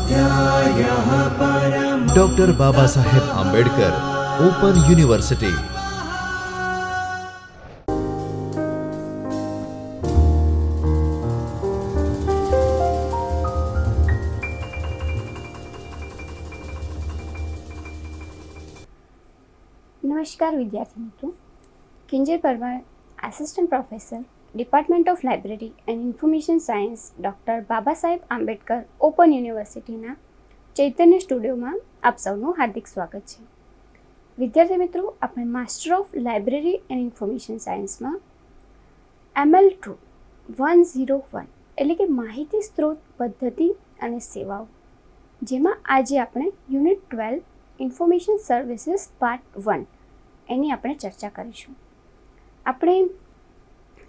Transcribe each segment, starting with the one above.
स्वाध्यायः परमः। Doctor Baba Saheb Ambedkar open university. નમસ્કાર વિદ્યાર્થી મિત્રો, Kinjal Parmar, assistant professor, department of library and information science, doctor Baba Saheb Ambedkar open યુનિવર્સિટીના ચૈતન્ય સ્ટુડિયોમાં આપ સૌનું હાર્દિક સ્વાગત છે. વિદ્યાર્થી મિત્રો, આપણે master of library and information સાયન્સમાં ML2 101 એટલે કે માહિતી સ્ત્રોત પદ્ધતિ અને સેવાઓ, જેમાં આજે આપણે યુનિટ 12 ઇન્ફોર્મેશન સર્વિસીસ પાર્ટ 1 એની આપણે ચર્ચા કરીશું. આપણે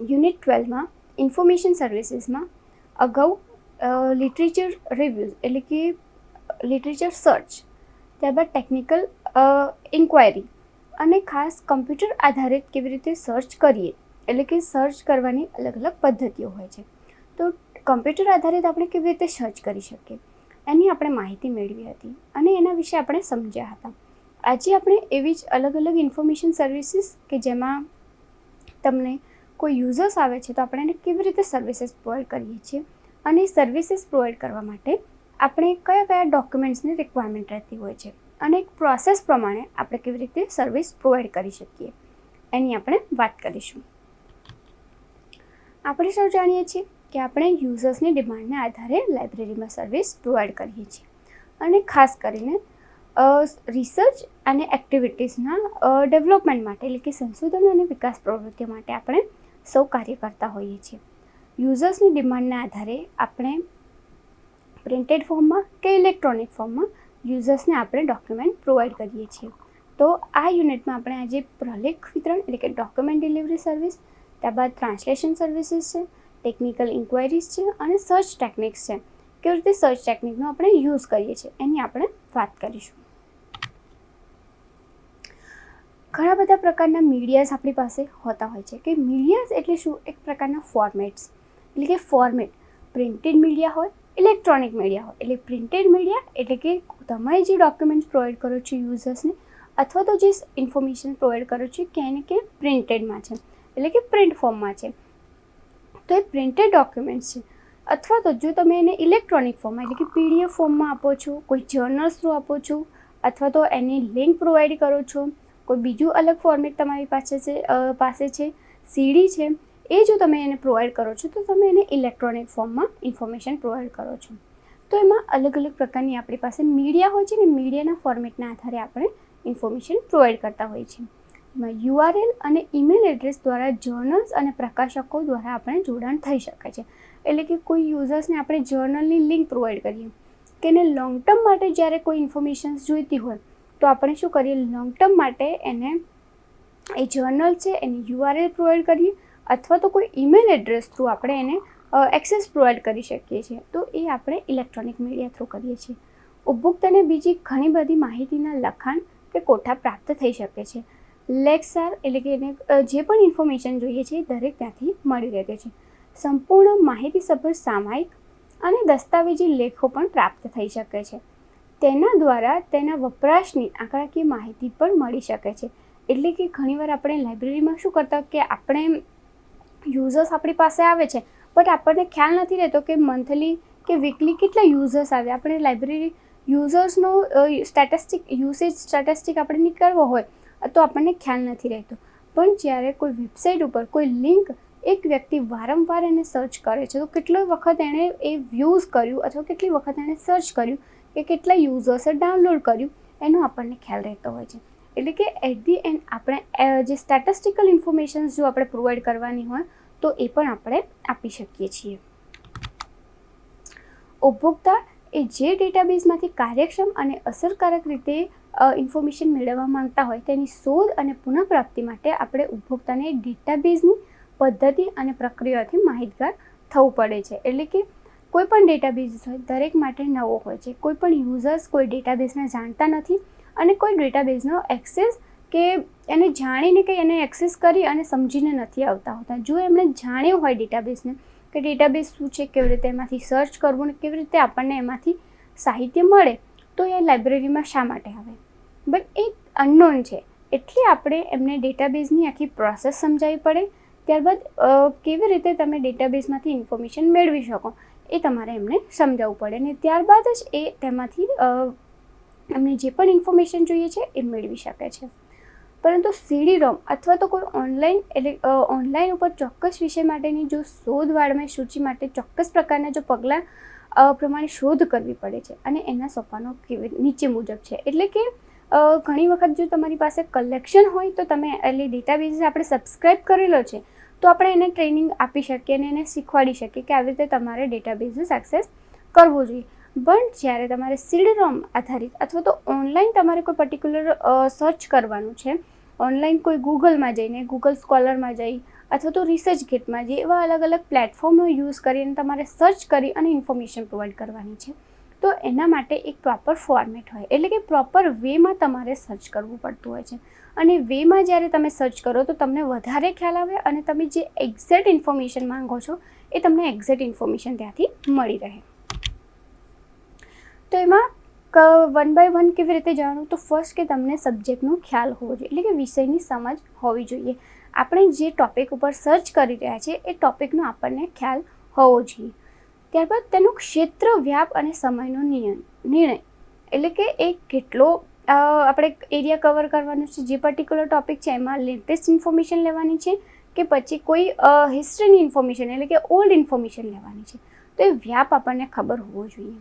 યુનિટ 12માં ઇન્ફોર્મેશન સર્વિસીસમાં અગાઉ લિટરેચર રિવ્યૂઝ એટલે કે લિટરેચર સર્ચ, ત્યારબાદ ટેકનિકલ ઇન્ક્વાયરી અને ખાસ કમ્પ્યુટર આધારિત કેવી રીતે સર્ચ કરીએ એટલે કે સર્ચ કરવાની અલગ અલગ પદ્ધતિઓ હોય છે. તો કમ્પ્યુટર આધારિત આપણે કેવી રીતે સર્ચ કરી શકીએ એની આપણે માહિતી મેળવી હતી અને એના વિશે આપણે સમજ્યા હતા. આજે આપણે એવી જ અલગ અલગ ઇન્ફોર્મેશન સર્વિસીસ કે જેમાં તમને કોઈ યુઝર્સ આવે છે તો આપણે એને કેવી રીતે સર્વિસીસ પ્રોવાઈડ કરીએ છીએ અને સર્વિસીસ પ્રોવાઈડ કરવા માટે આપણે કયા કયા ડોક્યુમેન્ટ્સની રિક્વાયરમેન્ટ રહેતી હોય છે અને એક પ્રોસેસ પ્રમાણે આપણે કેવી રીતે સર્વિસ પ્રોવાઈડ કરી શકીએ એની આપણે વાત કરીશું. આપણે સૌ જાણીએ છીએ કે આપણે યુઝર્સની ડિમાન્ડના આધારે લાઇબ્રેરીમાં સર્વિસ પ્રોવાઈડ કરીએ છીએ અને ખાસ કરીને રિસર્ચ અને એક્ટિવિટીઝના ડેવલપમેન્ટ માટે એટલે કે સંશોધન અને વિકાસ પ્રવૃત્તિઓ માટે આપણે સૌ કાર્ય કરતા હોઈએ છીએ. યુઝર્સની ડિમાન્ડના આધારે આપણે પ્રિન્ટેડ ફોર્મમાં કે ઇલેક્ટ્રોનિક ફોર્મમાં યુઝર્સને આપણે ડોક્યુમેન્ટ પ્રોવાઈડ કરીએ છીએ. તો આ યુનિટમાં આપણે આજે પ્રલેખ વિતરણ એટલે કે ડોક્યુમેન્ટ ડિલિવરી સર્વિસ, ત્યારબાદ ટ્રાન્સલેશન સર્વિસીસ છે, ટેકનિકલ ઇન્ક્વાયરીઝ છે અને સર્ચ ટેકનિક્સ છે, કેવી રીતે સર્ચ ટેકનિકનો આપણે યુઝ કરીએ છીએ એની આપણે વાત કરીશું. ઘણા બધા પ્રકારના મીડિયાઝ આપણી પાસે હોતા હોય છે કે મીડિયાઝ એટલે શું? એક પ્રકારના ફોર્મેટ્સ એટલે કે ફોર્મેટ પ્રિન્ટેડ મીડિયા હોય, ઇલેક્ટ્રોનિક મીડિયા હોય. એટલે પ્રિન્ટેડ મીડિયા એટલે કે તમે જે ડોક્યુમેન્ટ્સ પ્રોવાઈડ કરો છો યુઝર્સને અથવા તો જે ઇન્ફોર્મેશન પ્રોવાઈડ કરો છો કે એને કે પ્રિન્ટેડમાં છે એટલે કે પ્રિન્ટ ફોર્મમાં છે તો એ પ્રિન્ટેડ ડોક્યુમેન્ટ્સ છે. અથવા તો જો તમે એને ઇલેક્ટ્રોનિક ફોર્મમાં એટલે કે PDF ફોર્મમાં આપો છો, કોઈ જર્નલ્સ થ્રુ આપો છો અથવા તો એની લિંક પ્રોવાઈડ કરો છો, કોઈ બીજું અલગ ફોર્મેટ તમારી પાસે છે, CD છે, એ જો તમે એને પ્રોવાઈડ કરો છો તો તમે એને ઇલેક્ટ્રોનિક ફોર્મમાં ઇન્ફોર્મેશન પ્રોવાઈડ કરો છો. તો એમાં અલગ અલગ પ્રકારની આપણી પાસે મીડિયા હોય છે ને મીડિયાના ફોર્મેટના આધારે આપણે ઇન્ફોર્મેશન પ્રોવાઈડ કરતા હોઈએ છીએ. એમાં URL અને ઈમેલ એડ્રેસ દ્વારા જર્નલ્સ અને પ્રકાશકો દ્વારા આપણે જોડાણ થઈ શકે છે. એટલે કે કોઈ યુઝર્સને આપણે જર્નલની લિંક પ્રોવાઈડ કરીએ કે એને લોંગ ટર્મ માટે જ્યારે કોઈ ઇન્ફોર્મેશન્સ જોઈતી હોય તો આપણે શું કરીએ, લોંગ ટર્મ માટે એને એ જર્નલ છે એની URL પ્રોવાઈડ કરીએ અથવા તો કોઈ ઈમેલ એડ્રેસ થ્રુ આપણે એને એક્સેસ પ્રોવાઈડ કરી શકીએ છીએ. તો એ આપણે ઇલેક્ટ્રોનિક મીડિયા થ્રુ કરીએ છીએ. ઉપભોક્તાને બીજી ઘણી બધી માહિતીના લખાણ કે કોઠા પ્રાપ્ત થઈ શકે છે. લેક્સાર એટલે કે એને જે પણ ઇન્ફોર્મેશન જોઈએ છે એ દરેક ત્યાંથી મળી રહે છે. સંપૂર્ણ માહિતીસભર સામાયિક અને દસ્તાવેજી લેખો પણ પ્રાપ્ત થઈ શકે છે. તેના દ્વારા તેના વપરાશની આંકડાકીય માહિતી પણ મળી શકે છે. એટલે કે ઘણીવાર આપણે લાઇબ્રેરીમાં શું કરતા કે આપણે યુઝર્સ આપણી પાસે આવે છે બટ આપણને ખ્યાલ નથી રહેતો કે મંથલી કે વીકલી કેટલા યુઝર્સ આવે. આપણે લાઇબ્રેરી યુઝર્સનો યુસેજ સ્ટેટિસ્ટિક આપણે નીકળવો હોય તો આપણને ખ્યાલ નથી રહેતો. પણ જ્યારે કોઈ વેબસાઇટ ઉપર કોઈ લિંક એક વ્યક્તિ વારંવાર એને સર્ચ કરે છે તો કેટલો વખત એણે એ વ્યૂઝ કર્યું અથવા કેટલી વખત એણે સર્ચ કર્યું કે કેટલા યુઝર્સે ડાઉનલોડ કર્યું એનો આપણને ખ્યાલ રહેતો હોય છે. એટલે કે એટ ધી એન્ડ આપણે જે સ્ટેટિસ્ટિકલ ઇન્ફોર્મેશન્સ જો આપણે પ્રોવાઈડ કરવાની હોય તો એ પણ આપણે આપી શકીએ છીએ. ઉપભોક્તા એ જે ડેટાબેઝમાંથી કાર્યક્ષમ અને અસરકારક રીતે ઇન્ફોર્મેશન મેળવવા માંગતા હોય તેની શોધ અને પુનઃપ્રાપ્તિ માટે આપણે ઉપભોક્તાને ડેટાબેઝની પદ્ધતિ અને પ્રક્રિયાથી માહિતગાર થવું પડે છે. એટલે કે કોઈ પણ ડેટાબેઝ હોય દરેક માટે નવો હોય છે. કોઈ પણ યુઝર્સ કોઈ ડેટાબેઝને જાણતા નથી અને કોઈ ડેટાબેઝનો એક્સેસ કે એને જાણીને કે એને એક્સેસ કરી અને સમજીને નથી આવતા હોતા. જો એમણે જાણ્યું હોય ડેટાબેઝને કે ડેટાબેઝ શું છે, કેવી રીતે એમાંથી સર્ચ કરવું ને કેવી રીતે આપણને એમાંથી સાહિત્ય મળે તો એ લાઇબ્રેરીમાં શા માટે આવે, બટ એ અનનોન છે. એટલે આપણે એમને ડેટાબેઝની આખી પ્રોસેસ સમજાવવી પડે. ત્યારબાદ કેવી રીતે તમે ડેટાબેઝમાંથી ઇન્ફોર્મેશન મેળવી શકો એ તમારે એમને સમજાવવું પડે ને ત્યારબાદ જ એ તેમાંથી એમને જે પણ ઇન્ફોર્મેશન જોઈએ છે એ મેળવી શકે છે. પરંતુ CD-ROM અથવા તો કોઈ ઓનલાઈન ઉપર ચોક્કસ વિષય માટેની જો શોધ વાળમાં સૂચિ માટે ચોક્કસ પ્રકારના જો પગલાં પ્રમાણે શોધ કરવી પડે છે અને એના સોપાનો નીચે મુજબ છે. એટલે કે ઘણી વખત જો તમારી પાસે કલેક્શન હોય તો તમે એટલે ડેટાબેઝ આપણે સબસ્ક્રાઈબ કરેલો છે તો આપણે એને ટ્રેનિંગ આપી શકીએ અને એને શીખવાડી શકીએ કે આવી રીતે તમારે ડેટાબેઝીસ એક્સેસ કરવો જોઈએ. પણ જ્યારે તમારે CD-ROM આધારિત અથવા તો ઓનલાઈન તમારે કોઈ પર્ટિક્યુલર સર્ચ કરવાનું છે, ઓનલાઈન કોઈ ગૂગલમાં જઈને ગૂગલ સ્કોલરમાં જઈ અથવા તો રિસર્ચગેટમાં જઈ એવા અલગ અલગ પ્લેટફોર્મનો યુઝ કરીને તમારે સર્ચ કરી અને ઇન્ફોર્મેશન પ્રોવાઈડ કરવાની છે, તો એના માટે એક પ્રોપર ફોર્મેટ હોય, એટલે કે પ્રોપર વેમાં તમારે સર્ચ કરવું પડતું હોય છે. અને વેમાં જ્યારે તમે સર્ચ કરો તો તમને વધારે ખ્યાલ આવે અને તમે જે એક્ઝેક્ટ ઇન્ફોર્મેશન માંગો છો એ તમને એક્ઝેક્ટ ઇન્ફોર્મેશન ત્યાંથી મળી રહે. તો એમાં વન બાય વન કેવી રીતે જાણવું, તો ફર્સ્ટ કે તમને સબ્જેક્ટનો ખ્યાલ હોવો જોઈએ, એટલે કે વિષયની સમજ હોવી જોઈએ. આપણે જે ટૉપિક ઉપર સર્ચ કરી રહ્યા છીએ એ ટૉપિકનો આપણને ખ્યાલ હોવો જોઈએ. ત્યારબાદ તેનું ક્ષેત્ર, વ્યાપ અને સમયનો નિર્ણય, એટલે કે એ કેટલો આપણે એરિયા કવર કરવાનો છે, જે પર્ટિક્યુલર ટૉપિક છે એમાં લેટેસ્ટ ઇન્ફોર્મેશન લેવાની છે કે પછી કોઈ હિસ્ટ્રીની ઇન્ફોર્મેશન એટલે કે ઓલ્ડ ઇન્ફોર્મેશન લેવાની છે, તો એ વ્યાપ આપણને ખબર હોવો જોઈએ.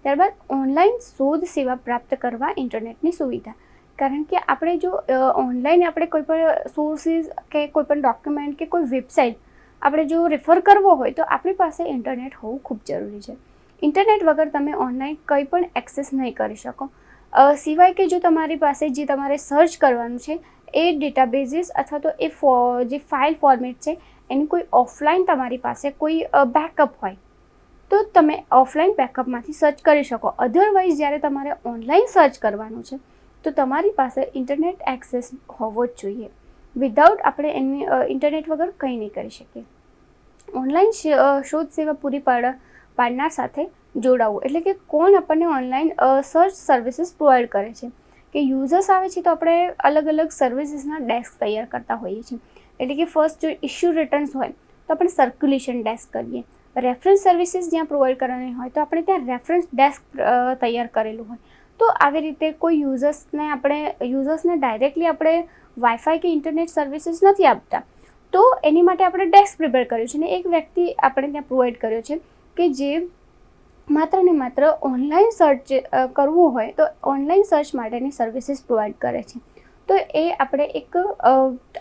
ત્યારબાદ ઓનલાઈન શોધ સેવા પ્રાપ્ત કરવા ઇન્ટરનેટની સુવિધા, કારણ કે આપણે જો ઓનલાઈન આપણે કોઈ પણ સોર્સિસ કે કોઈ પણ ડોક્યુમેન્ટ કે કોઈ વેબસાઇટ આપણે જો રેફર કરવો હોય તો આપણી પાસે ઇન્ટરનેટ હોવું ખૂબ જરૂરી છે. ઇન્ટરનેટ વગર તમે ઓનલાઈન કંઈ પણ એક્સેસ નહીં કરી શકો, સિવાય કે જો તમારી પાસે જે તમારે સર્ચ કરવાનું છે એ ડેટાબેઝીસ અથવા તો એ જે ફાઇલ ફોર્મેટ છે એની કોઈ ઓફલાઈન તમારી પાસે કોઈ બેકઅપ હોય તો તમે ઓફલાઈન બેકઅપમાંથી સર્ચ કરી શકો. અધરવાઇઝ જ્યારે તમારે ઓનલાઈન સર્ચ કરવાનું છે તો તમારી પાસે ઇન્ટરનેટ એક્સેસ હોવો જ જોઈએ. વિધાઉટ આપણે એની ઇન્ટરનેટ વગર કંઈ નહીં કરી શકીએ. ઓનલાઈન શોધ સેવા પૂરી પાડનાર સાથે જોડાવવું, એટલે કે કોણ આપણને ઓનલાઈન સર્ચ સર્વિસીસ પ્રોવાઈડ કરે છે. કે યુઝર્સ આવે છે તો આપણે અલગ અલગ સર્વિસીસના ડેસ્ક તૈયાર કરતા હોઈએ છીએ. એટલે કે ફર્સ્ટ જો ઇશ્યુ રિટર્ન્સ હોય તો આપણે સર્ક્યુલેશન ડેસ્ક કરીએ. રેફરન્સ સર્વિસીસ જ્યાં પ્રોવાઈડ કરવાની હોય તો આપણે ત્યાં રેફરન્સ ડેસ્ક તૈયાર કરેલું હોય. તો આવી રીતે કોઈ યુઝર્સને ડાયરેક્ટલી આપણે વાઈફાઈ કે ઇન્ટરનેટ સર્વિસીસ નથી આપતા, તો એની માટે આપણે ડેસ્ક પ્રિપેર કર્યું છે અને એક વ્યક્તિ આપણે ત્યાં પ્રોવાઈડ કર્યો છે કે જે માત્ર ને માત્ર ઓનલાઈન સર્ચ કરવું હોય તો ઓનલાઈન સર્ચ માટેની સર્વિસીસ પ્રોવાઈડ કરે છે. તો એ આપણે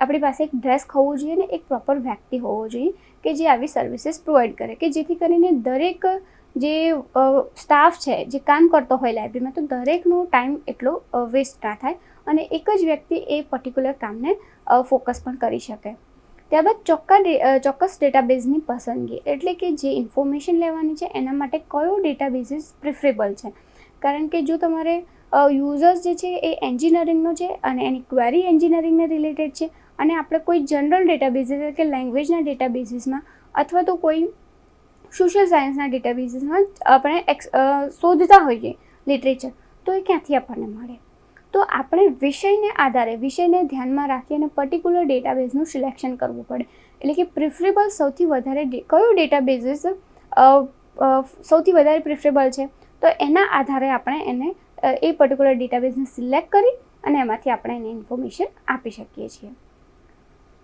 આપણી પાસે એક ડેસ્ક હોવું જોઈએ અને એક પ્રોપર વ્યક્તિ હોવો જોઈએ કે જે આવી સર્વિસીસ પ્રોવાઈડ કરે, કે જેથી કરીને દરેક જે સ્ટાફ છે જે કામ કરતો હોય લાઇબ્રેરીમાં તો દરેકનો ટાઈમ એટલો વેસ્ટ ના થાય અને એક જ વ્યક્તિ એ પર્ટિક્યુલર કામને ફોકસ પણ કરી શકે. ત્યારબાદ ચોક્કસ ડેટાબેઝની પસંદગી, એટલે કે જે ઇન્ફોર્મેશન લેવાની છે એના માટે કયો ડેટાબેઝિસ પ્રિફરેબલ છે. કારણ કે જો તમારે યુઝર્સ જે છે એ એન્જિનિયરિંગનો છે અને એની ક્વેરી એન્જિનિયરિંગને રિલેટેડ છે અને આપણે કોઈ જનરલ ડેટાબેઝિસ કે લેંગ્વેજના ડેટાબેઝિસમાં અથવા તો કોઈ સોશિયલ સાયન્સના ડેટાબેઝિસમાં આપણે શોધતા હોઈએ લિટરેચર, તો એ ક્યાંથી આપણને મળે. તો આપણે વિષયને ધ્યાનમાં રાખી અને પર્ટિક્યુલર ડેટાબેઝનું સિલેક્શન કરવું પડે. એટલે કે પ્રિફરેબલ સૌથી વધારે કયો ડેટાબેઝિસ સૌથી વધારે પ્રિફરેબલ છે તો એના આધારે આપણે એને એ પર્ટિક્યુલર ડેટાબેઝને સિલેક્ટ કરી અને એમાંથી આપણે એને ઇન્ફોર્મેશન આપી શકીએ છીએ.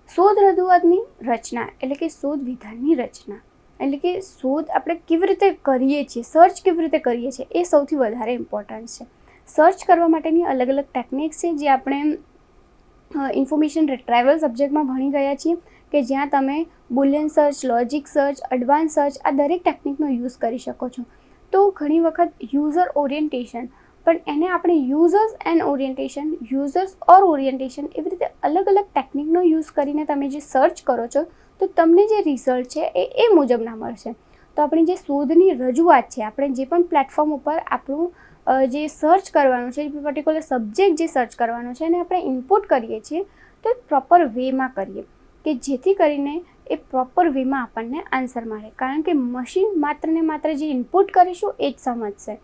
શોધ રજૂઆતની રચના, એટલે કે શોધ વિધાનની રચના, એટલે કે શોધ આપણે કેવી રીતે કરીએ છીએ, સર્ચ કેવી રીતે કરીએ છીએ એ સૌથી વધારે ઇમ્પોર્ટન્ટ છે. સર્ચ કરવા માટેની અલગ અલગ ટેકનિક્સ છે જે આપણે ઇન્ફોર્મેશન રિટ્રાઈવલ સબ્જેક્ટમાં ભણી ગયા છીએ, કે જ્યાં તમે Boolean search, logic search, advance search આ દરેક ટેકનિકનો યુઝ કરી શકો છો. તો ઘણી વખત યુઝર ઓરિએન્ટેશન, પણ એને આપણે users and orientation, users or orientation એવી રીતે અલગ અલગ ટેકનિકનો યુઝ કરીને તમે જે સર્ચ કરો છો તો તમને જે રિઝલ્ટ છે એ મુજબના મળશે. તો આપણી જે શોધની રજૂઆત છે, આપણે જે પણ પ્લેટફોર્મ ઉપર આપણું જે સર્ચ કરવાનું છે, પર્ટિક્યુલર સબ્જેક્ટ જે સર્ચ કરવાનો છે એને આપણે ઇનપુટ કરીએ છીએ તો એક પ્રોપર વેમાં કરીએ કે જેથી કરીને એ પ્રોપર વેમાં આપણને આન્સર મળે. કારણ કે મશીન માત્ર ને માત્ર જે ઇનપુટ કરીશું એ જ સમજશે.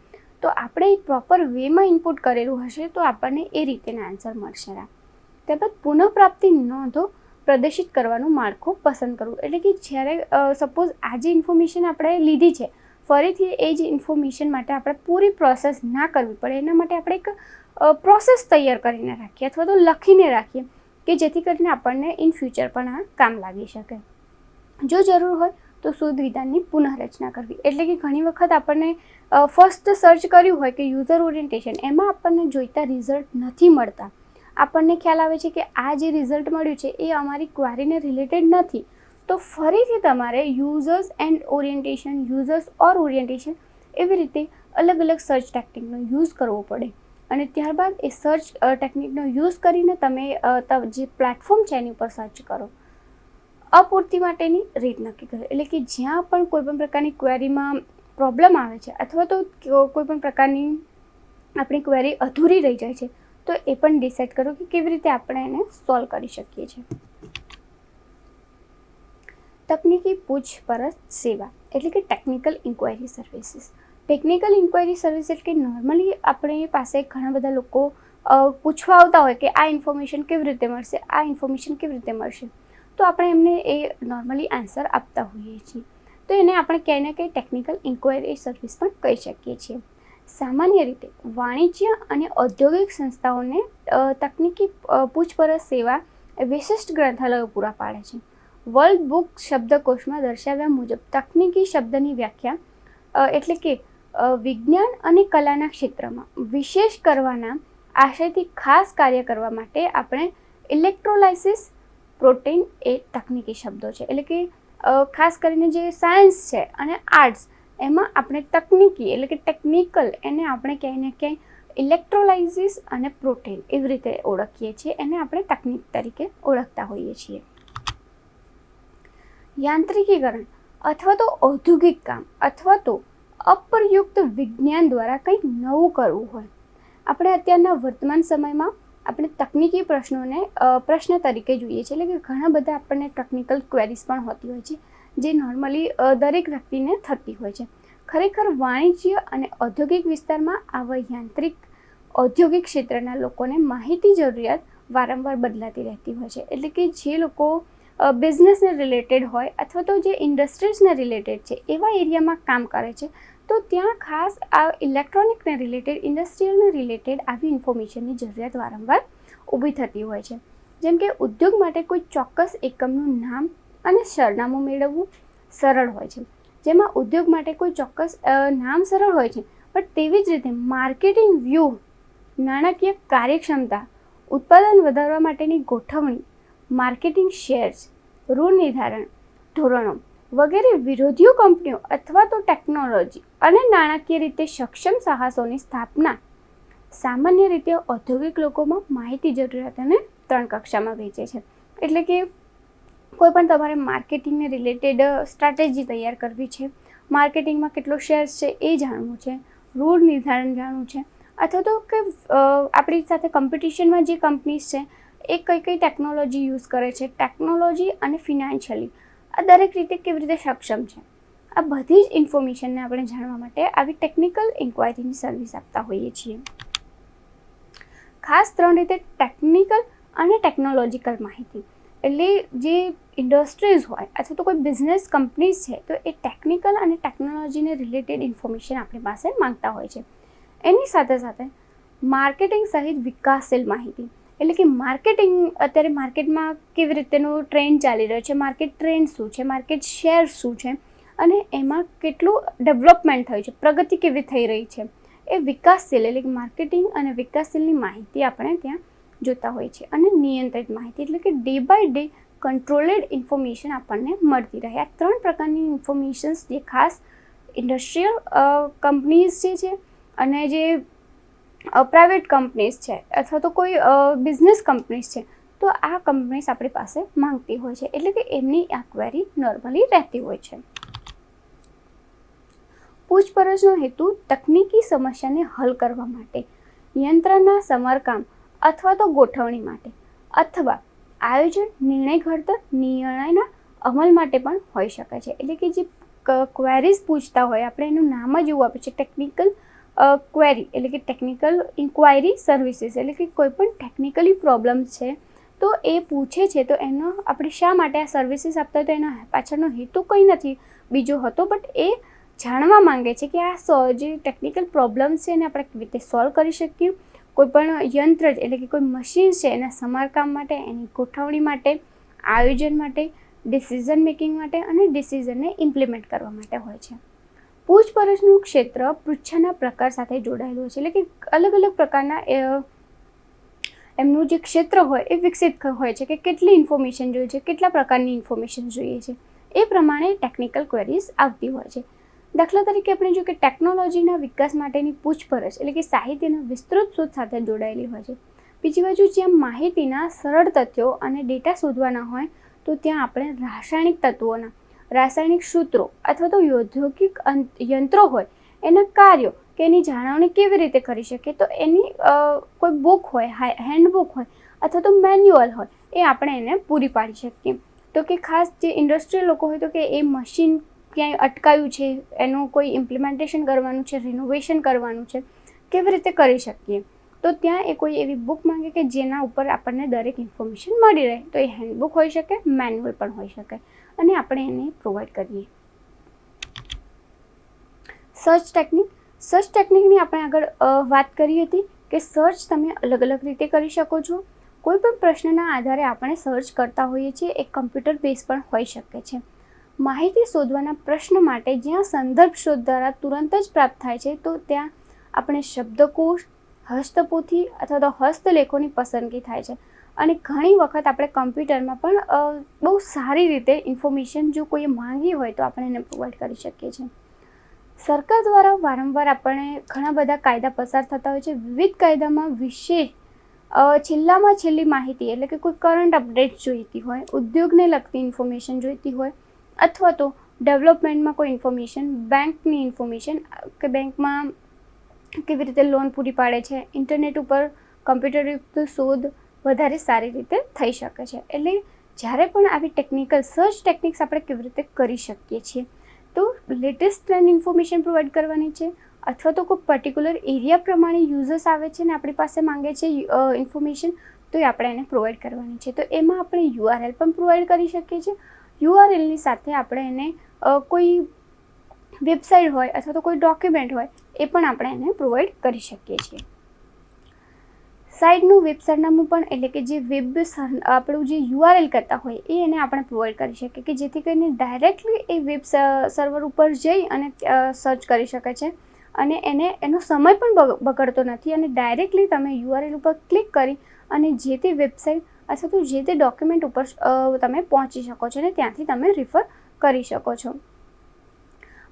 તો આપણે પ્રોપર વેમાં ઇનપુટ કરેલું હશે તો આપણને એ રીતેના આન્સર મળશે. ત્યારબાદ પુનઃપ્રાપ્તિ નોંધો પ્રદર્શિત કરવાનું માળખું પસંદ કરવું. એટલે કે જ્યારે સપોઝ આ જે ઇન્ફોર્મેશન આપણે લીધી છે ફરીથી એ જ ઇન્ફોર્મેશન માટે આપણે પૂરી પ્રોસેસ ના કરવી પડે એના માટે આપણે એક પ્રોસેસ તૈયાર કરીને રાખીએ અથવા તો લખીને રાખીએ કે જેથી કરીને આપણને ઇન ફ્યુચર પણ આ કામ લાગી શકે. જો જરૂર હોય તો શોધ વિધાનની પુનઃરચના કરવી. એટલે કે ઘણી વખત આપણને ફર્સ્ટ સર્ચ કર્યું હોય કે યુઝર ઓરિએન્ટેશન, એમાં આપણને જોઈતા રિઝલ્ટ નથી મળતા. આપણને ખ્યાલ આવે છે કે આ જે રિઝલ્ટ મળ્યું છે એ અમારી ક્વેરીને રિલેટેડ નથી, તો ફરીથી તમારે users and orientation, users or orientation એવી રીતે અલગ અલગ સર્ચ ટેકનિકનો યુઝ કરવો પડે. અને ત્યારબાદ એ સર્ચ ટેકનિકનો યુઝ કરીને તમે જે પ્લેટફોર્મ છે એની ઉપર સર્ચ કરો. અપૂર્તિ માટેની રીત નક્કી કરો. એટલે કે જ્યાં પણ કોઈપણ પ્રકારની ક્વેરીમાં પ્રોબ્લેમ આવે છે અથવા તો કોઈપણ પ્રકારની આપણી ક્વેરી અધૂરી રહી જાય છે તો એ પણ ડિસાઇડ કરો કે કેવી રીતે આપણે એને સોલ્વ કરી શકીએ છીએ. તકનીકી પૂછપરછ સેવા એટલે કે technical inquiry services. Technical inquiry service એટલે કે નોર્મલી આપણી પાસે ઘણા બધા લોકો પૂછવા આવતા હોય કે આ ઇન્ફોર્મેશન કેવી રીતે મળશે, આ ઇન્ફોર્મેશન કેવી રીતે મળશે, તો આપણે એમને એ નોર્મલી આન્સર આપતા હોઈએ છીએ. તો એને આપણે ક્યાંય ને ક્યાંય ટેકનિકલ ઇન્ક્વાયરી સર્વિસ પણ કહી શકીએ છીએ. સામાન્ય રીતે વાણિજ્ય અને ઔદ્યોગિક સંસ્થાઓને તકનીકી પૂછપરછ સેવા વિશિષ્ટ ગ્રંથાલયો પૂરા પાડે છે. વર્લ્ડ બુક શબ્દકોશમાં દર્શાવ્યા મુજબ તકનીકી શબ્દની વ્યાખ્યા એટલે કે વિજ્ઞાન અને કલાના ક્ષેત્રમાં વિશેષ કરવાના આશયથી ખાસ કાર્ય કરવા માટે આપણે ઇલેક્ટ્રોલાઇસિસ પ્રોટીન એ તકનીકી શબ્દો છે. એટલે કે ખાસ કરીને જે સાયન્સ છે અને આર્ટ્સ એમાં આપણે તકનીકી એટલે કે ટેકનિકલ એને આપણે ક્યાંય ને ક્યાંય ઇલેક્ટ્રોલાઇસિસ અને પ્રોટીન એવી રીતે ઓળખીએ છીએ. એને આપણે તકનીક તરીકે ઓળખતા હોઈએ છીએ. યાંત્રિકીકરણ અથવા તો ઔદ્યોગિક કામ અથવા તો અપ્રયુક્ત વિજ્ઞાન દ્વારા કંઈક નવું કરવું હોય. આપણે અત્યારના વર્તમાન સમયમાં આપણે તકનીકી પ્રશ્નોને પ્રશ્ન તરીકે જોઈએ છીએ. એટલે કે ઘણા બધા આપણને ટેકનિકલ ક્વેરીઝ પણ હોતી હોય છે જે નોર્મલી દરેક વ્યક્તિને થતી હોય છે. ખરેખર વાણિજ્ય અને ઔદ્યોગિક વિસ્તારમાં આવા યાંત્રિક ઔદ્યોગિક ક્ષેત્રના લોકોને માહિતી જરૂરિયાત વારંવાર બદલાતી રહેતી હોય છે. એટલે કે જે લોકો બિઝનેસને રિલેટેડ હોય અથવા તો જે ઇન્ડસ્ટ્રીઝને રિલેટેડ છે એવા એરિયામાં કામ કરે છે તો ત્યાં ખાસ આ ઇલેક્ટ્રોનિકને રિલેટેડ, ઇન્ડસ્ટ્રીયલને રિલેટેડ આવી ઇન્ફોર્મેશનની જરૂરિયાત વારંવાર ઊભી થતી હોય છે. જેમ કે ઉદ્યોગ માટે કોઈ ચોક્કસ એકમનું નામ અને સરનામું મેળવવું સરળ હોય છે. જેમાં ઉદ્યોગ માટે કોઈ ચોક્કસ નામ સરળ હોય છે, પણ તેવી જ રીતે માર્કેટિંગ વ્યૂહ, નાણાકીય કાર્યક્ષમતા, ઉત્પાદન વધારવા માટેની ગોઠવણી, માર્કેટિંગ શેર્સ, ઋણ નિર્ધારણ ધોરણો વગેરે વિરોધીઓ કંપનીઓ અથવા તો ટેકનોલોજી અને નાણાકીય રીતે સક્ષમ સાહસોની સ્થાપના સામાન્ય રીતે ઔદ્યોગિક લોકોમાં માહિતી જરૂરિયાતોને 3 કક્ષામાં વહેંચે છે. એટલે કે કોઈ પણ તમારે માર્કેટિંગને રિલેટેડ સ્ટ્રેટેજી તૈયાર કરવી છે, માર્કેટિંગમાં કેટલો શેર્સ છે એ જાણવું છે, ઋણ નિર્ધારણ જાણવું છે, અથવા તો કે આપણી સાથે કોમ્પિટિશનમાં જે કંપનીઝ છે એ કઈ કઈ ટેકનોલોજી યુઝ કરે છે, ટેકનોલોજી અને ફિનાન્શિયલી આ દરેક રીતે કેવી રીતે સક્ષમ છે, આ બધી જ ઇન્ફોર્મેશનને આપણે જાણવા માટે આવી ટેકનિકલ ઇન્ક્વાયરીની સર્વિસ આપતા હોઈએ છીએ. ખાસ 3 રીતે ટેકનિકલ અને ટેકનોલોજીકલ માહિતી. એટલે જે ઇન્ડસ્ટ્રીઝ હોય અથવા તો કોઈ બિઝનેસ કંપનીઝ છે તો એ ટેકનિકલ અને ટેકનોલોજીને રિલેટેડ ઇન્ફોર્મેશન આપણી પાસે માંગતા હોય છે. એની સાથે સાથે માર્કેટિંગ સહિત વિકાસશીલ માહિતી. એટલે કે માર્કેટિંગ અત્યારે માર્કેટમાં કેવી રીતેનું ટ્રેન્ડ ચાલી રહ્યો છે, માર્કેટ ટ્રેન્ડ શું છે, માર્કેટ શેર શું છે અને એમાં કેટલું ડેવલપમેન્ટ થયું છે, પ્રગતિ કેવી થઈ રહી છે, એ વિકાસશીલ એટલે કે માર્કેટિંગ અને વિકાસશીલની માહિતી આપણે ત્યાં જોતા હોય છે. અને નિયંત્રિત માહિતી એટલે કે ડે બાય ડે કંટ્રોલેડ ઇન્ફોર્મેશન આપણને મળતી રહે. આ 3 પ્રકારની ઇન્ફોર્મેશન્સ જે ખાસ ઇન્ડસ્ટ્રીયલ કંપનીઝ જે છે અને જે પ્રાઇવેટ કંપનીઝ છે અથવા તો કોઈ બિઝનેસ કંપનીઝ છે તો આ કંપનીઝ આપણી પાસે માંગતી હોય છે. એટલે કે એમની આ ક્વેરી નોર્મલી રહેતી હોય છે. પૂછપરછનો હેતુ તકનીકી સમસ્યાને હલ કરવા માટે, યંત્રના સમારકામ અથવા તો ગોઠવણી માટે અથવા આયોજન, નિર્ણય ઘડતર, નિર્ણયના અમલ માટે પણ હોઈ શકે છે. એટલે કે જે ક્વેરીઝ પૂછતા હોય આપણે એનું નામ જ એવું આપે છે ટેકનિકલ ક્વેરી એટલે કે ટેકનિકલ ઇન્ક્વાયરી સર્વિસીસ એટલે કે કોઈ પણ ટેકનિકલી પ્રોબ્લેમ છે તો એ પૂછે છે, તો એનો આપણે શા માટે આ સર્વિસીસ આપતા હોય તો એના પાછળનો હેતુ કંઈ નથી બીજો હતો, બટ એ જાણવા માંગે છે કે આ જે ટેકનિકલ પ્રોબ્લેમ્સ છે એને આપણે કેવી રીતે સોલ્વ કરી શકીએ. કોઈ પણ યંત્ર એટલે કે કોઈ મશીન છે એના સમારકામ માટે, એની ગોઠવણી માટે, આયોજન માટે, ડિસિઝન મેકિંગ માટે અને ડિસિઝનને ઇમ્પ્લિમેન્ટ કરવા માટે હોય છે. પૂછપરછનું ક્ષેત્ર પૃચ્છાના પ્રકાર સાથે જોડાયેલું છે, એટલે કે અલગ અલગ પ્રકારના એમનું જે ક્ષેત્ર હોય એ વિકસિત હોય છે કે કેટલી ઇન્ફોર્મેશન જોઈએ છે, કેટલા પ્રકારની ઇન્ફોર્મેશન જોઈએ છે, એ પ્રમાણે ટેકનિકલ ક્વેરીઝ આવતી હોય છે. દાખલા તરીકે આપણે જો કે ટેકનોલોજીના વિકાસ માટેની પૂછપરછ એટલે કે સાહિત્યના વિસ્તૃત શોધ સાથે જોડાયેલી હોય છે. બીજી બાજુ જ્યાં માહિતીના સરળ તથ્યો અને ડેટા શોધવાના હોય તો ત્યાં આપણે રાસાયણિક તત્વોના રાસાયણિક સૂત્રો અથવા તો ઔદ્યોગિક યંત્રો હોય એના કાર્યો કે એની જાળવણી કેવી રીતે કરી શકીએ, તો એની કોઈ બુક હોય, હેન્ડબુક હોય અથવા તો મેન્યુઅલ હોય એ આપણે એને પૂરી પાડી શકીએ. તો કે ખાસ જે ઇન્ડસ્ટ્રીયલ લોકો હોય તો કે એ મશીન ક્યાંય અટકાયું છે, એનું કોઈ ઇમ્પ્લિમેન્ટેશન કરવાનું છે, રિનોવેશન કરવાનું છે, કેવી રીતે કરી શકીએ, તો ત્યાં એ કોઈ એવી બુક માંગે કે જેના ઉપર આપણને દરેક ઇન્ફોર્મેશન મળી રહે. તો એ હેન્ડબુક હોઈ શકે, મેન્યુઅલ પણ હોઈ શકે અને આપણે એને પ્રોવાઈડ કરીએ. સર્ચ ટેકનિકની આપણે આગળ વાત કરી હતી કે સર્ચ તમે અલગ અલગ રીતે કરી શકો છો. કોઈ પણ પ્રશ્નના આધારે આપણે સર્ચ કરતા હોઈએ છીએ, એક કમ્પ્યુટર બેઝ પણ હોઈ શકે છે. માહિતી શોધવાના પ્રશ્ન માટે જ્યાં સંદર્ભ શોધ દ્વારા તુરંત જ પ્રાપ્ત થાય છે તો ત્યાં આપણે શબ્દકોશ, હસ્તપોથી અથવા તો હસ્તલેખોની પસંદગી થાય છે. અને ઘણી વખત આપણે કમ્પ્યુટરમાં પણ બહુ સારી રીતે ઇન્ફોર્મેશન જો કોઈએ માંગી હોય તો આપણે એને પ્રોવાઈડ કરી શકીએ છીએ. સરકાર દ્વારા વારંવાર આપણે ઘણા બધા કાયદા પસાર થતા હોય છે. વિવિધ કાયદામાં વિશેષ છેલ્લામાં છેલ્લી માહિતી એટલે કે કોઈ કરંટ અપડેટ જોઈતી હોય, ઉદ્યોગને લગતી ઇન્ફોર્મેશન જોઈતી હોય અથવા તો ડેવલપમેન્ટમાં કોઈ ઇન્ફોર્મેશન, બેંકની ઇન્ફોર્મેશન કે બેંકમાં કેવી રીતે લોન પૂરી પાડે છે, ઇન્ટરનેટ ઉપર કમ્પ્યુટરયુક્ત શોધ વધારે સારી રીતે થઈ શકે છે. એટલે જ્યારે પણ આવી ટેકનિકલ સર્ચ ટેકનિક્સ આપણે કેવી રીતે કરી શકીએ છીએ, તો લેટેસ્ટ ટ્રેન્ડ ઇન્ફોર્મેશન પ્રોવાઈડ કરવાની છે અથવા તો કોઈ પર્ટિક્યુલર એરિયા પ્રમાણે યુઝર્સ આવે છે ને આપણી પાસે માંગે છે ઇન્ફોર્મેશન, તો એ આપણે એને પ્રોવાઈડ કરવાની છે. તો એમાં આપણે URL પણ પ્રોવાઈડ કરી શકીએ છીએ. URLની સાથે આપણે એને કોઈ વેબસાઇટ હોય અથવા તો કોઈ ડોક્યુમેન્ટ હોય એ પણ આપણે એને પ્રોવાઈડ કરી શકીએ છીએ. સાઇટનું વેબ સરનામું પણ એટલે કે જે વેબ આપણું જે URL કરતા હોય એ એને આપણે પ્રોવાઈડ કરી શકીએ કે જેથી કરીને ડાયરેક્ટલી એ વેબ સર્વર ઉપર જઈ અને સર્ચ કરી શકે છે અને એનો સમય પણ બગડતો નથી અને ડાયરેક્ટલી તમે URL ઉપર ક્લિક કરી અને જે તે વેબસાઇટ અથવા તો જે તે ડોક્યુમેન્ટ ઉપર તમે પહોંચી શકો છો અને ત્યાંથી તમે રિફર કરી શકો છો.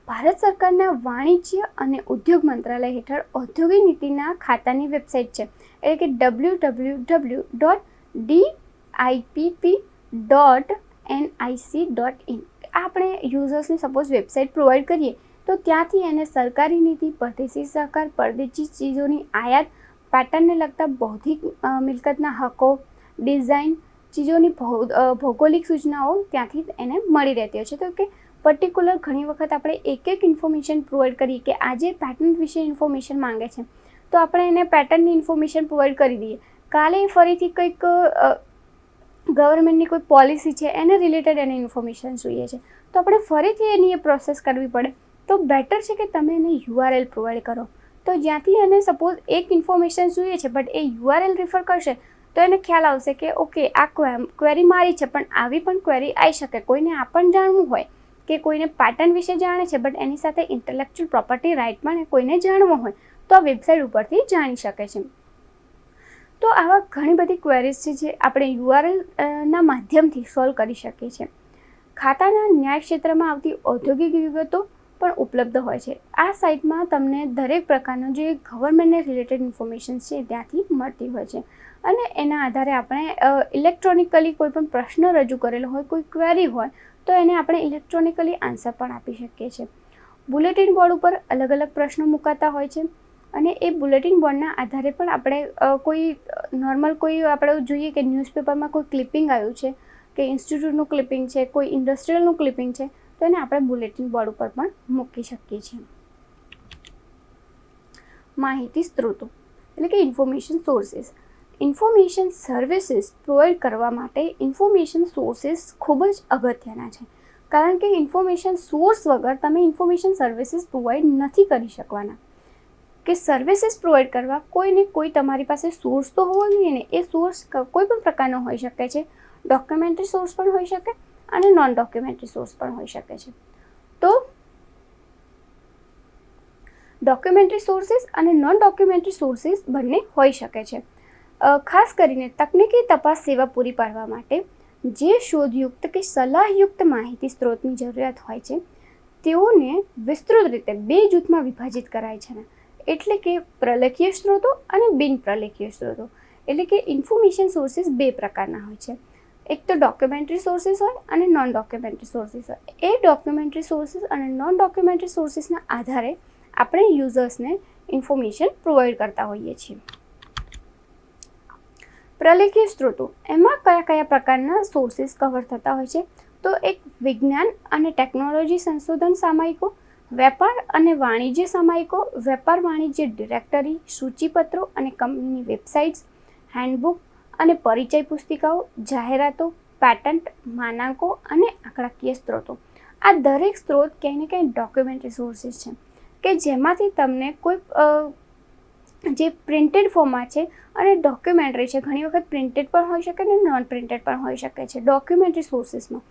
ભારત સરકારના વાણિજ્ય અને ઉદ્યોગ મંત્રાલય હેઠળ ઔદ્યોગિક નીતિના ખાતાની વેબસાઇટ છે, એટલે કે www.dipp.nic.in. આપણે યુઝર્સને સપોઝ વેબસાઇટ પ્રોવાઈડ કરીએ તો ત્યાંથી એને સરકારી નીતિ, પરદેશી સહકાર, પરદેશી ચીજોની આયાત, પેટર્નને લગતા બૌદ્ધિક મિલકતના હકો, ડિઝાઇન, ચીજોની ભૌગોલિક સૂચનાઓ ત્યાંથી એને મળી રહેતી હોય છે. તો કે પર્ટિક્યુલર ઘણી વખત આપણે એક ઇન્ફોર્મેશન પ્રોવાઈડ કરીએ કે આજે પેટર્ન વિશે ઇન્ફોર્મેશન માંગે છે તો આપણે એને પેટર્નની ઇન્ફોર્મેશન પ્રોવાઈડ કરી દઈએ. કાલે ફરીથી કંઈક ગવર્મેન્ટની કોઈ પોલિસી છે એને રિલેટેડ એને ઇન્ફોર્મેશન જોઈએ છે તો આપણે ફરીથી એની એ પ્રોસેસ કરવી પડે. તો બેટર છે કે તમે એને URL પ્રોવાઈડ કરો. તો જ્યાંથી એને સપોઝ એક ઇન્ફોર્મેશન જોઈએ છે બટ એ URL રિફર કરશે તો એને ખ્યાલ આવશે કે ઓકે આ ક્વેરી મારી છે પણ આવી પણ ક્વેરી આવી શકે. કોઈને આ પણ જાણવું હોય કે કોઈને પેટર્ન વિશે જાણે છે બટ એની સાથે ઇન્ટેલેક્ચુઅલ પ્રોપર્ટી રાઇટ પણ કોઈને જાણવો હોય તો આ વેબસાઇટ ઉપરથી જાણી શકે છે. તો આવા ઘણી બધી ક્વેરીઝ છે જે આપણે URLના માધ્યમથી સોલ્વ કરી શકીએ છીએ. ખાતાના ન્યાય ક્ષેત્રમાં આવતી ઔદ્યોગિક વિગતો પણ ઉપલબ્ધ હોય છે. આ સાઇટમાં તમને દરેક પ્રકારનો જે ગવર્મેન્ટને રિલેટેડ ઇન્ફોર્મેશન છે ત્યાંથી મળતી હોય છે અને એના આધારે આપણે ઇલેક્ટ્રોનિકલી કોઈ પણ પ્રશ્ન રજૂ કરેલો હોય, કોઈ ક્વેરી હોય તો એને આપણે ઇલેક્ટ્રોનિકલી આન્સર પણ આપી શકીએ છીએ. બુલેટિન બોર્ડ ઉપર અલગ અલગ પ્રશ્નો મુકાતા હોય છે અને એ બુલેટિન બોર્ડના આધારે પણ આપણે કોઈ નોર્મલ કોઈ આપણે જોઈએ કે ન્યૂઝપેપરમાં કોઈ ક્લિપિંગ આવ્યું છે કે ઇન્સ્ટિટ્યૂટનું ક્લિપિંગ છે, કોઈ ઇન્ડસ્ટ્રીયલનું ક્લિપિંગ છે તો એને આપણે બુલેટિન બોર્ડ ઉપર પણ મૂકી શકીએ છીએ. માહિતી સ્ત્રોતો એટલે કે information sources. Information services provide કરવા માટે ઇન્ફોર્મેશન સોર્સિસ ખૂબ જ અગત્યના છે, કારણ કે ઇન્ફોર્મેશન સોર્સ વગર તમે ઇન્ફોર્મેશન સર્વિસીસ પ્રોવાઈડ નથી કરી શકવાના. કે સર્વિસીસ પ્રોવાઈડ કરવા કોઈને કોઈ તમારી પાસે સોર્સ તો હોવો જોઈએ ને. એ સોર્સ કોઈ પણ પ્રકારનો હોઈ શકે છે. ડોક્યુમેન્ટરી સોર્સ પણ હોઈ શકે અને નોન ડોક્યુમેન્ટરી સોર્સ પણ હોઈ શકે છે. તો ડોક્યુમેન્ટરી સોર્સિસ અને નોન ડોક્યુમેન્ટરી સોર્સિસ બંને હોઈ શકે છે. ખાસ કરીને તકનીકી તપાસ સેવા પૂરી પાડવા માટે જે શોધયુક્ત કે સલાહયુક્ત માહિતી સ્ત્રોતની જરૂરિયાત હોય છે તેઓને વિસ્તૃત રીતે 2 જૂથમાં વિભાજિત કરાય છે ને, એટલે કે પ્રલેખીય સ્ત્રોતો અને બિન પ્રલેખીય સ્ત્રોતો. એટલે કે ઇન્ફોર્મેશન સોર્સિસ 2 પ્રકારના હોય છે. એક તો ડોક્યુમેન્ટરી સોર્સિસ હોય અને નોન ડોક્યુમેન્ટરી સોર્સિસ હોય. એ ડોક્યુમેન્ટરી સોર્સિસ અને નોન ડોક્યુમેન્ટરી સોર્સિસના આધારે આપણે યુઝર્સને ઇન્ફોર્મેશન પ્રોવાઈડ કરતા હોઈએ છીએ. પ્રલેખીય સ્ત્રોતો એમાં કયા કયા પ્રકારના સોર્સિસ કવર થતા હોય છે? તો એક વિજ્ઞાન અને ટેકનોલોજી સંશોધન સામયિકો, વેપાર અને વાણિજ્ય સામયિકો, વેપાર વાણિજ્ય ડિરેક્ટરી, સૂચિપત્રો અને કંપનીની વેબસાઇટ્સ, હેન્ડબુક અને પરિચય પુસ્તિકાઓ, જાહેરાતો, પેટન્ટ, માનાંકો અને આંકડાકીય સ્ત્રોતો. આ દરેક સ્ત્રોત ક્યાંય ને ક્યાંય ડોક્યુમેન્ટરી સોર્સિસ છે કે જેમાંથી તમને કોઈ જે પ્રિન્ટેડ ફોર્મમાં છે અને ડોક્યુમેન્ટરી છે. ઘણી વખત પ્રિન્ટેડ પણ હોઈ શકે અને નોન પ્રિન્ટેડ પણ હોઈ શકે છે. ડોક્યુમેન્ટરી સોર્સિસમાં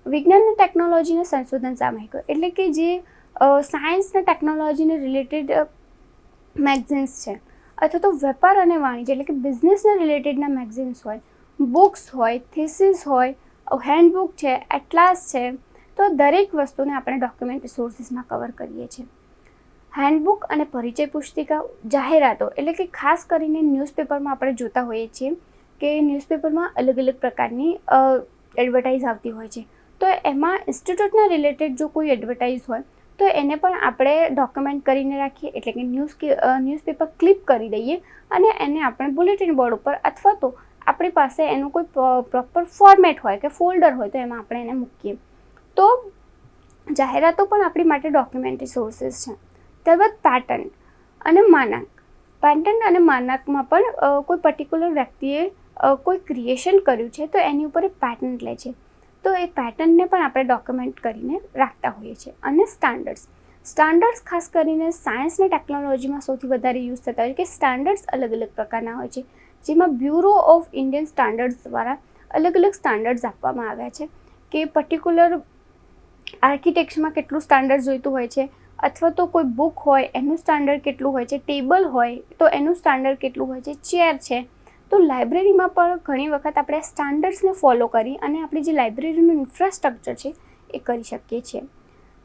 વિજ્ઞાન અને ટેકનોલોજીના સંશોધન સામયિકો એટલે કે જે સાયન્સ અને ટેકનોલોજીને રિલેટેડ મેગઝિન્સ છે, અથવા તો વેપાર અને વાણિજ્ય એટલે કે બિઝનેસને રિલેટેડના મેગઝિન્સ હોય, બુક્સ હોય, થીસીસ હોય, હેન્ડબુક છે, એટલાસ છે. તો દરેક વસ્તુને આપણે ડોક્યુમેન્ટરી સોર્સિસમાં કવર કરીએ છીએ. હેન્ડબુક અને પરિચય પુસ્તિકા, જાહેરાતો એટલે કે ખાસ કરીને ન્યૂઝપેપરમાં આપણે જોતા હોઈએ છીએ કે ન્યૂઝપેપરમાં અલગ અલગ પ્રકારની એડવર્ટાઇઝ આવતી હોય છે. તો એમાં ઇન્સ્ટિટ્યૂટના રિલેટેડ જો કોઈ એડવર્ટાઇઝ હોય તો એને પણ આપણે ડોક્યુમેન્ટ કરીને રાખીએ, એટલે કે ન્યૂઝપેપર ક્લિપ કરી દઈએ અને એને આપણે બુલેટિન બોર્ડ ઉપર અથવા તો આપણી પાસે એનું કોઈ પ્રોપર ફોર્મેટ હોય કે ફોલ્ડર હોય તો એમાં આપણે એને મૂકીએ. તો જાહેરાતો પણ આપણી માટે ડોક્યુમેન્ટરી સોર્સિસ છે. ત્યારબાદ પેટન્ટ અને માનાંક. પેટન્ટ અને માનાંકમાં પણ કોઈ પર્ટિક્યુલર વ્યક્તિએ કોઈ ક્રિએશન કર્યું છે તો એની ઉપર એ પેટન્ટ લે છે. તો એ પેટન્ટને પણ આપણે ડોક્યુમેન્ટ કરીને રાખતા હોઈએ છીએ. અને સ્ટાન્ડર્ડ્સ ખાસ કરીને સાયન્સ અને ટેકનોલોજીમાં સૌથી વધારે યુઝ થતા હોય છે. કે સ્ટાન્ડર્ડ્સ અલગ અલગ પ્રકારના હોય છે, જેમાં બ્યુરો ઓફ ઇન્ડિયન સ્ટાન્ડર્ડ્સ દ્વારા અલગ અલગ સ્ટાન્ડર્ડ્સ આપવામાં આવ્યા છે કે પર્ટિક્યુલર આર્કિટેક્ચરમાં કેટલું સ્ટાન્ડર્ડ જોઈતું હોય છે, અથવા તો કોઈ બુક હોય એનું સ્ટાન્ડર્ડ કેટલું હોય છે, ટેબલ હોય તો એનું સ્ટાન્ડર્ડ કેટલું હોય છે, ચેર છે. તો લાઇબ્રેરીમાં પણ ઘણી વખત આપણે સ્ટાન્ડર્ડ્સને ફોલો કરી અને આપણી જે લાઇબ્રેરીનું ઇન્ફ્રાસ્ટ્રક્ચર છે એ કરી શકીએ છીએ.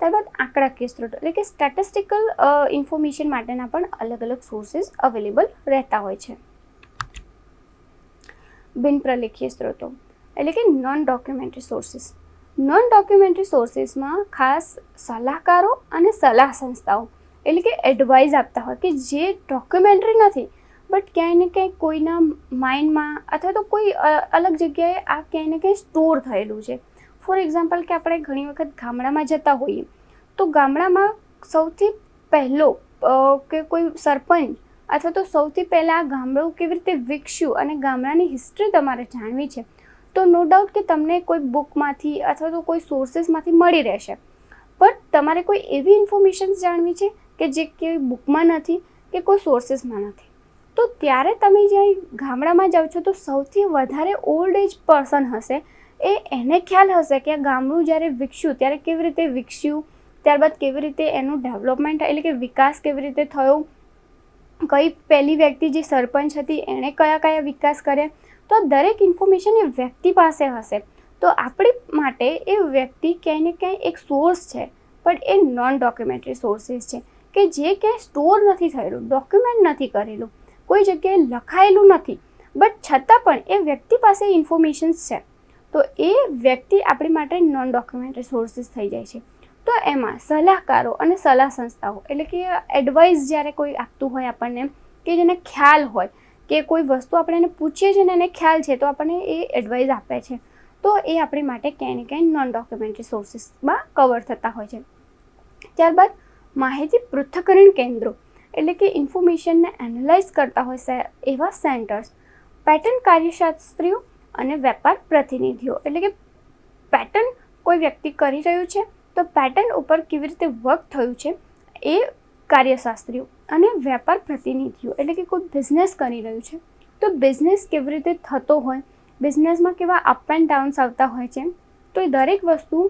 ત્યારબાદ આંકડાકીય સ્ત્રોતો એટલે કે સ્ટેટિસ્ટિકલ ઇન્ફોર્મેશન માટેના પણ અલગ અલગ સોર્સિસ અવેલેબલ રહેતા હોય છે. બિન પ્રલેખીય સ્ત્રોતો એટલે કે non documentary sources. Non documentary સોર્સિસમાં ખાસ સલાહકારો અને સલાહ સંસ્થાઓ એટલે કે એડવાઇસ આપતા હોય કે જે ડોક્યુમેન્ટરી નથી બટ ક્યાંય ને ક્યાંય કોઈના માઇન્ડમાં અથવા તો કોઈ અલગ જગ્યાએ આ ક્યાંય ને ક્યાંય સ્ટોર થયેલું છે. ફોર એક્ઝામ્પલ કે આપણે ઘણી વખત ગામડામાં જતા હોઈએ તો ગામડામાં સૌથી પહેલો કે કોઈ સરપંચ અથવા તો સૌથી પહેલાં આ ગામડું કેવી રીતે વિકસ્યું અને ગામડાની હિસ્ટ્રી તમારે જાણવી છે તો નો ડાઉટ કે તમને કોઈ બુકમાંથી અથવા તો કોઈ સોર્સિસમાંથી મળી રહેશે. બટ તમારે કોઈ એવી ઇન્ફોર્મેશન જાણવી છે કે જે કોઈ બુકમાં નથી કે કોઈ સોર્સિસમાં નથી. તો ત્યારે તમે જ્યારે ગામડામાં જાઓ છો તો સૌથી વધારે ઓલ્ડ એજ પર્સન હશે એને ખ્યાલ હશે કે આ ગામડું જ્યારે વિકસ્યું ત્યારે કેવી રીતે વિકસ્યું, ત્યારબાદ કેવી રીતે એનું ડેવલપમેન્ટ એટલે કે વિકાસ કેવી રીતે થયો, કઈ પહેલી વ્યક્તિ જે સરપંચ હતી એણે કયા કયા વિકાસ કર્યા. તો દરેક ઇન્ફોર્મેશન એ વ્યક્તિ પાસે હશે. તો આપણી માટે એ વ્યક્તિ ક્યાંય ને ક્યાંય એક સોર્સ છે, પણ એ નોન ડોક્યુમેન્ટરી સોર્સિસ છે કે જે ક્યાંય સ્ટોર નથી થયેલું, ડોક્યુમેન્ટ નથી કરેલું, કોઈ જગ્યાએ લખાયેલું નથી, બટ છતાં પણ એ વ્યક્તિ પાસે ઇન્ફોર્મેશન્સ છે. તો એ વ્યક્તિ આપણી માટે નોન ડોક્યુમેન્ટરી સોર્સિસ થઈ જાય છે. તો એમાં સલાહકારો અને સલાહ સંસ્થાઓ એટલે કે એડવાઇસ જ્યારે કોઈ આપતું હોય આપણને કે જેને ખ્યાલ હોય કે કોઈ વસ્તુ આપણે એને પૂછીએ છીએ ને એને ખ્યાલ છે તો આપણને એ એડવાઇસ આપે છે, તો એ આપણી માટે ક્યાંય ને ક્યાંય નોન ડોક્યુમેન્ટરી સોર્સિસમાં કવર થતા હોય છે. ત્યારબાદ માહિતી પૃથ્થકરણ કેન્દ્રો એટલે કે ઇન્ફોર્મેશનને એનાલાઇઝ કરતા હોય એવા સેન્ટર્સ, પેટર્ન કાર્યશાસ્ત્રીઓ અને વેપાર પ્રતિનિધિઓ. એટલે કે પેટર્ન કોઈ વ્યક્તિ કરી રહ્યું છે તો પેટર્ન ઉપર કેવી રીતે વર્ક થયું છે એ કાર્યશાસ્ત્રીઓ, અને વેપાર પ્રતિનિધિઓ એટલે કે કોઈ બિઝનેસ કરી રહ્યું છે તો બિઝનેસ કેવી રીતે થતો હોય, બિઝનેસમાં કેવા અપ એન્ડ ડાઉન્સ આવતા હોય છે, તો એ દરેક વસ્તુ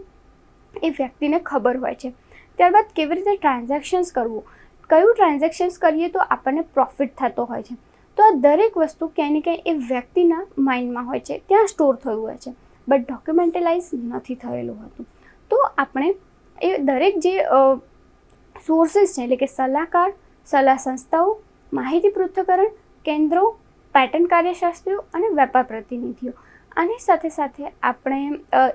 એ વ્યક્તિને ખબર હોય છે. ત્યારબાદ કેવી રીતે ટ્રાન્ઝેક્શન્સ કરવું, કયું ટ્રાન્ઝેક્શન્સ કરીએ તો આપણને પ્રોફિટ થતો હોય છે, તો આ દરેક વસ્તુ ક્યાંય ને ક્યાંય એ વ્યક્તિના માઇન્ડમાં હોય છે, ત્યાં સ્ટોર થયું હોય છે, બટ ડોક્યુમેન્ટલાઇઝ નથી થયેલું હોતું. તો આપણે એ દરેક જે સોર્સિસ છે એટલે કે સલાહકાર, સલાહ સંસ્થાઓ, માહિતી પૃથ્થકરણ કેન્દ્રો, પેટર્ન કાર્યશાસ્ત્રીઓ અને વેપાર પ્રતિનિધિઓ, આની સાથે સાથે આપણે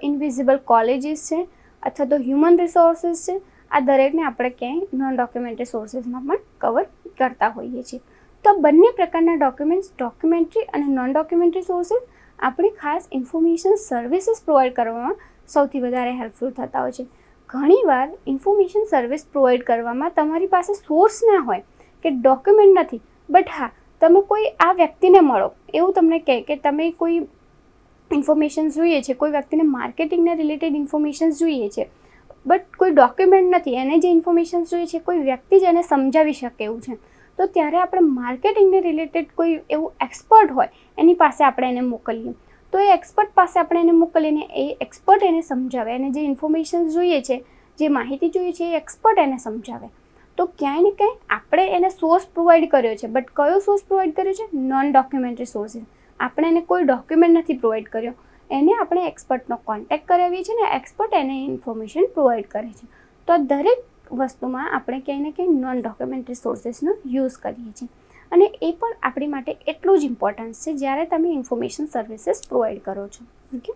ઇનવિઝિબલ કોલેજીસ છે અથવા તો હ્યુમન રિસોર્સિસ છે, આ દરેકને આપણે ક્યાંય નોન ડોક્યુમેન્ટરી સોર્સિસમાં પણ કવર કરતા હોઈએ છીએ. તો બંને પ્રકારના ડોક્યુમેન્ટ્સ, ડોક્યુમેન્ટરી અને નોન ડોક્યુમેન્ટરી સોર્સિસ આપણી ખાસ ઇન્ફોર્મેશન સર્વિસીસ પ્રોવાઈડ કરવામાં સૌથી વધારે હેલ્પફુલ થતા હોય છે. ઘણીવાર ઇન્ફોર્મેશન સર્વિસ પ્રોવાઈડ કરવામાં તમારી પાસે સોર્સ ના હોય કે ડોક્યુમેન્ટ નથી, બટ હા તમે કોઈ આ વ્યક્તિને મળો, એવું તમને કહે કે તમે કોઈ ઇન્ફોર્મેશન જોઈએ છે, કોઈ વ્યક્તિને માર્કેટિંગને રિલેટેડ ઇન્ફોર્મેશન જોઈએ છે, બટ કોઈ ડોક્યુમેન્ટ નથી, એને જે ઇન્ફોર્મેશન જોઈએ છે કોઈ વ્યક્તિ જ એને સમજાવી શકે એવું છે, તો ત્યારે આપણે માર્કેટિંગને રિલેટેડ કોઈ એવું એક્સપર્ટ હોય એની પાસે આપણે એને મોકલીએ. તો એ એક્સપર્ટ પાસે આપણે એને મોકલીને એ એક્સપર્ટ એને સમજાવે, એને જે ઇન્ફોર્મેશન જોઈએ છે, જે માહિતી જોઈએ છે એ એક્સપર્ટ એને સમજાવે. તો ક્યાંય ને ક્યાંય આપણે એને સોર્સ પ્રોવાઈડ કર્યો છે, બટ કયો સોર્સ પ્રોવાઈડ કર્યો છે? Non documentary sources. આપણે એને કોઈ ડોક્યુમેન્ટ નથી પ્રોવાઈડ કર્યો, એને આપણે એક્સપર્ટનો કોન્ટેક્ટ કરાવીએ છીએ ને એક્સપર્ટ એને ઇન્ફોર્મેશન પ્રોવાઈડ કરે છે. તો આ દરેક વસ્તુમાં આપણે ક્યાંય ને ક્યાંય નોન ડોક્યુમેન્ટરી સોર્સિસનો યુઝ કરીએ છીએ, અને એ પણ આપણી માટે એટલું જ ઇમ્પોર્ટન્સ છે જ્યારે તમે ઇન્ફોર્મેશન સર્વિસીસ પ્રોવાઈડ કરો છો. ઓકે,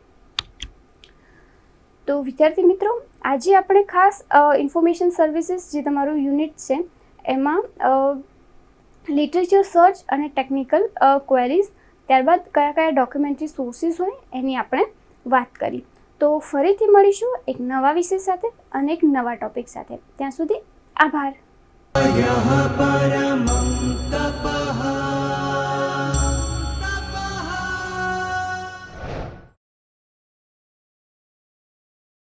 તો વિદ્યાર્થી મિત્રો, આજે આપણે ખાસ ઇન્ફોર્મેશન સર્વિસીસ જે તમારું યુનિટ છે એમાં લિટરેચર સર્ચ અને ટેકનિકલ ક્વેરીઝ, ત્યારબાદ કયા કયા ડોક્યુમેન્ટરી સોર્સિસ હોય એની આપણે વાત કરી. તો ફરીથી મળીશું એક નવા વિષય સાથે અને એક નવા ટોપિક સાથે. ત્યાં સુધી આભાર.